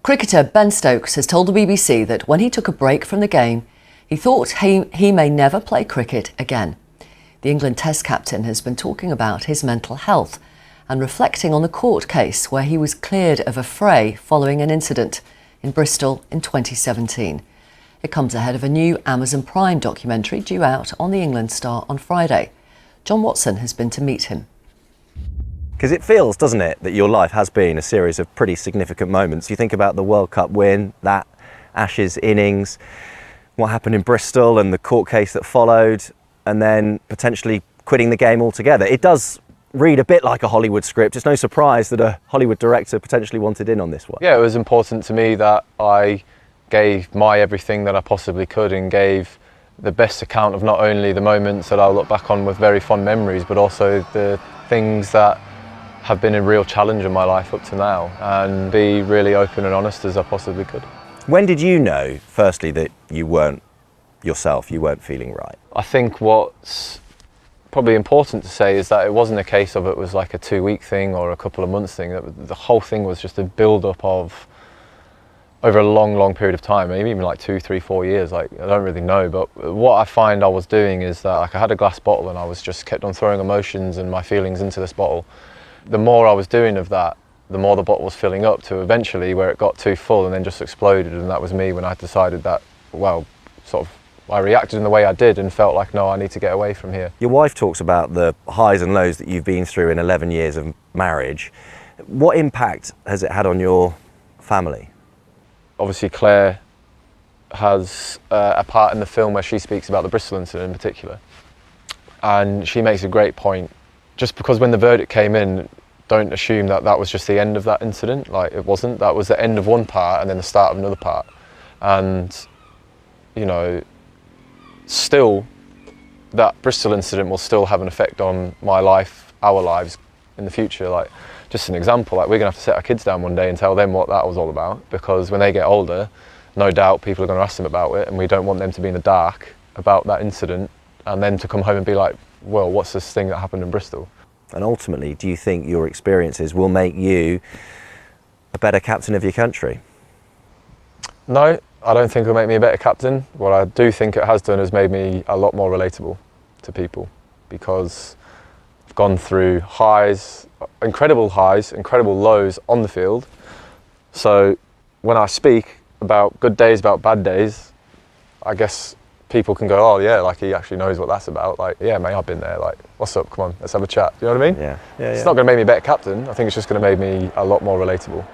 Cricketer Ben Stokes has told the BBC that when he took a break from the game, he thought he may never play cricket again. The England Test captain has been talking about his mental health and reflecting on the court case where he was cleared of a fray following an incident in Bristol in 2017. It comes ahead of a new Amazon Prime documentary due out on the England Star on Friday. John Watson has been to meet him. Because it feels, doesn't it, that your life has been a series of pretty significant moments. You think about the World Cup win, that Ashes innings, what happened in Bristol and the court case that followed, and then potentially quitting the game altogether. It does read a bit like a Hollywood script. It's no surprise that a Hollywood director potentially wanted in on this one. Yeah, it was important to me that I gave my everything that I possibly could and gave the best account of not only the moments that I'll look back on with very fond memories, but also the things that have been a real challenge in my life up to now, and be really open and honest as I possibly could. When did you know, firstly, that you weren't yourself, you weren't feeling right? I think what's probably important to say is that it wasn't a case of it was like a 2-week thing or a couple of months thing. The whole thing was just a build-up of over a long period of time, maybe even like 2, 3, 4 years. Like, I don't really know, but what I find I was doing is that, like, I had a glass bottle and I was just kept on throwing emotions and my feelings into this bottle. The more I was doing of that, the more the bottle was filling up, to eventually where it got too full and then just exploded. And that was me when I decided that, well, sort of, I reacted in the way I did and felt like, no, I need to get away from here. Your wife talks about the highs and lows that you've been through in 11 years of marriage. What impact has it had on your family? Obviously, Claire has a part in the film where she speaks about the Bristol incident in particular. And she makes a great point. Just because when the verdict came in, don't assume that that was just the end of that incident. Like, it wasn't. That was the end of one part and then the start of another part. And, you know, still, that Bristol incident will still have an effect on my life, our lives in the future. Like, just an example, like, we're gonna have to sit our kids down one day and tell them what that was all about, because when they get older, no doubt people are gonna ask them about it, and we don't want them to be in the dark about that incident and then to come home and be like, well, what's this thing that happened in Bristol? And ultimately, do you think your experiences will make you a better captain of your country? No, I don't think it'll make me a better captain. What I do think it has done is made me a lot more relatable to people, because I've gone through incredible highs, incredible lows on the field. So when I speak about good days, about bad days, I guess people can go, oh yeah, like, he actually knows what that's about. Like, yeah, mate, I've been there. Like, what's up? Come on, let's have a chat. Do you know what I mean? Yeah. It's not going to make me a better captain. I think it's just going to make me a lot more relatable.